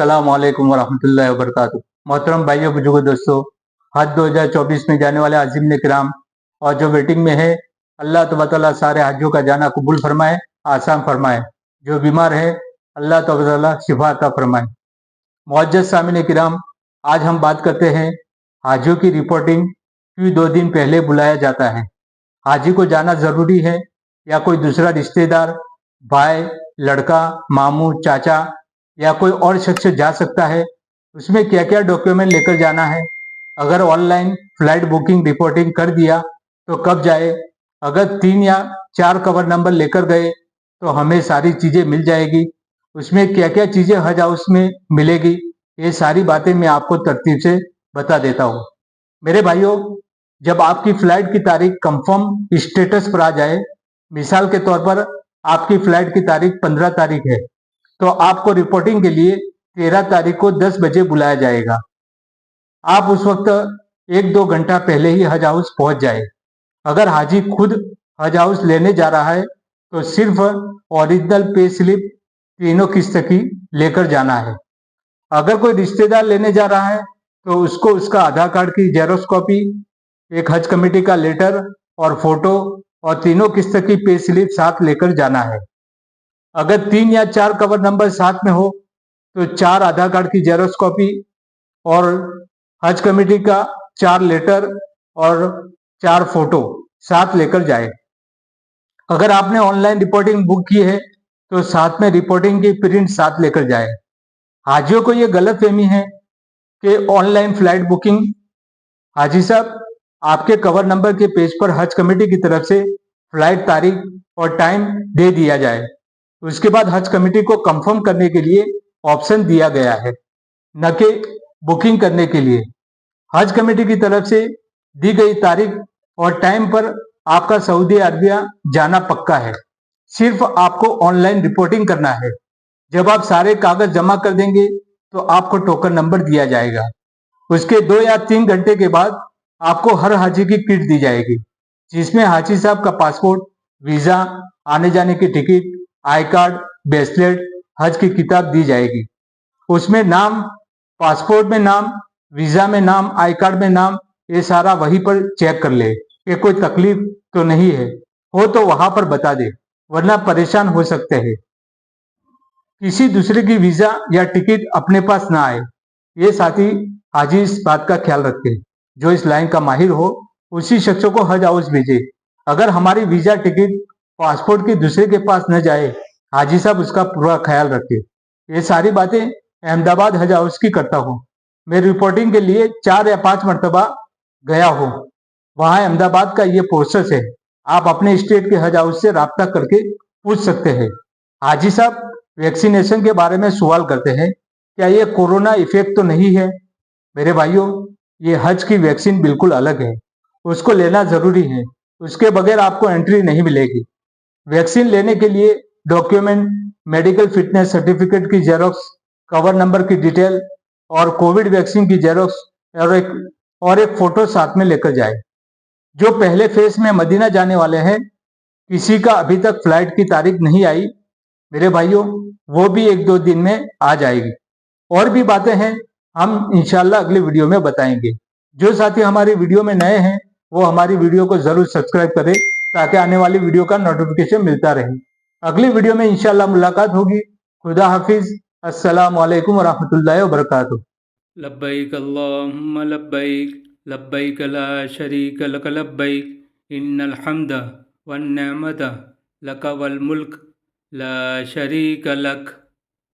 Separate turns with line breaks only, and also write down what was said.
अस्सलामुअलैकुम वरहमतुल्लाहि वबरकातुहू। मोहतरम भाइयों बुजुर्गों दोस्तों, हज 2024 में जाने वाले आज़िम किराम और जो वेटिंग में है, अल्लाह तबारक व तआला सारे हज्जों का जाना कबूल फरमाए, आसान फरमाए। जो बीमार है, अल्लाह तबारक व तआला शिफा अता फरमाए। मुअज्जज़ सामिन किराम, आज हम बात करते हैं हाजियों की रिपोर्टिंग क्यों 2 दिन पहले बुलाया जाता है। हाजी को जाना ज़रूरी है या कोई दूसरा रिश्तेदार, भाई, लड़का, मामू, चाचा या कोई और शख्स जा सकता है। उसमें क्या क्या डॉक्यूमेंट लेकर जाना है। अगर ऑनलाइन फ्लाइट बुकिंग रिपोर्टिंग कर दिया तो कब जाए। अगर 3 या 4 कवर नंबर लेकर गए तो हमें सारी चीज़ें मिल जाएगी। उसमें क्या क्या चीज़ें हज हाउस में मिलेगी, ये सारी बातें मैं आपको तरतीब से बता देता हूँ। मेरे भाइयों, जब आपकी फ्लाइट की तारीख कंफर्म स्टेटस पर आ जाए, मिसाल के तौर पर आपकी फ्लाइट की तारीख 15 तारीख है, तो आपको रिपोर्टिंग के लिए 13 तारीख को 10 बजे बुलाया जाएगा। आप उस वक्त 1-2 घंटा पहले ही हज हाउस पहुंच जाए। अगर हाजी खुद हज हाउस लेने जा रहा है तो सिर्फ ओरिजिनल पे स्लिप तीनों किस्त की लेकर जाना है। अगर कोई रिश्तेदार लेने जा रहा है तो उसको उसका आधार कार्ड की जेरोक्स कॉपी, एक हज कमेटी का लेटर और फोटो और तीनों किस्त की पे स्लिप साथ लेकर जाना है। अगर 3 या 4 कवर नंबर साथ में हो तो 4 आधार कार्ड की जेरोक्स कॉपी और हज कमेटी का 4 लेटर और 4 फोटो साथ लेकर जाए। अगर आपने ऑनलाइन रिपोर्टिंग बुक की है तो साथ में रिपोर्टिंग की प्रिंट साथ लेकर जाए। हाजियों को ये गलतफहमी है कि ऑनलाइन फ्लाइट बुकिंग, हाजी साहब, आपके कवर नंबर के पेज पर हज कमेटी की तरफ से फ्लाइट तारीख और टाइम दे दिया जाए। उसके बाद हज कमेटी को कंफर्म करने के लिए ऑप्शन दिया गया है, न कि बुकिंग करने के लिए। हज कमेटी की तरफ से दी गई तारीख और टाइम पर आपका सऊदी अरबिया जाना पक्का है। सिर्फ आपको ऑनलाइन रिपोर्टिंग करना है। जब आप सारे कागज जमा कर देंगे तो आपको टोकन नंबर दिया जाएगा। उसके 2 या 3 घंटे के बाद आपको हर हाजी की किट दी जाएगी, जिसमें हाजी साहब का पासपोर्ट, वीजा, आने जाने की टिकट, आई कार्ड, ब्रेसलेट, हज की किताब दी जाएगी। उसमें नाम, पासपोर्ट में नाम, वीजा में नाम, आई कार्ड में नाम, ये सारा वहीं पर चेक कर ले कि कोई तकलीफ तो नहीं है। हो तो वहां पर बता दे, वरना परेशान हो सकते हैं। किसी दूसरे की वीजा या टिकट अपने पास ना आए, ये साथी हाजी इस बात का ख्याल रखें। जो इस लाइन का माहिर हो उसी शख्स को हज हाउस भेजे। अगर हमारी वीजा, टिकट, पासपोर्ट की दूसरे के पास न जाए, हाजी साहब उसका पूरा ख्याल रखे। ये सारी बातें अहमदाबाद हज हाउस की करता हूँ। मैं रिपोर्टिंग के लिए 4 या 5 मरतबा गया हूँ। वहाँ अहमदाबाद का ये प्रोसेस है। आप अपने स्टेट के हज हाउस से राब्ता करके पूछ सकते हैं। हाजी साहब वैक्सीनेशन के बारे में सवाल करते हैं, क्या ये कोरोना इफेक्ट तो नहीं है। मेरे भाइयों, ये हज की वैक्सीन बिल्कुल अलग है, उसको लेना जरूरी है। उसके बगैर आपको एंट्री नहीं मिलेगी। वैक्सीन लेने के लिए डॉक्यूमेंट, मेडिकल फिटनेस सर्टिफिकेट की जेरोक्स, कवर नंबर की डिटेल और कोविड वैक्सीन की जेरोक्स और एक फोटो साथ में लेकर जाए। जो पहले फेज में मदीना जाने वाले हैं, किसी का अभी तक फ्लाइट की तारीख नहीं आई, मेरे भाइयों, वो भी 1-2 दिन में आ जाएगी। और भी बातें हैं, हम इंशाल्लाह अगली वीडियो में बताएंगे। जो साथी हमारी वीडियो में नए हैं वो हमारी वीडियो को जरूर सब्सक्राइब करें ताकि आने वाली वीडियो का नोटिफिकेशन मिलता रहे। अगली वीडियो में इंशाल्लाह मुलाकात होगी। खुदा हाफिज। अस्सलाम वालेकुम वरहमतुल्लाहि वबरकातुहू।
लब्बैक अल्लाहुम्मा लब्बैक, लब्बैक ला शरीक लक लब्बैक, इन्नल हम्द वन निअमत लक वल मुल्क ला शरीक लक।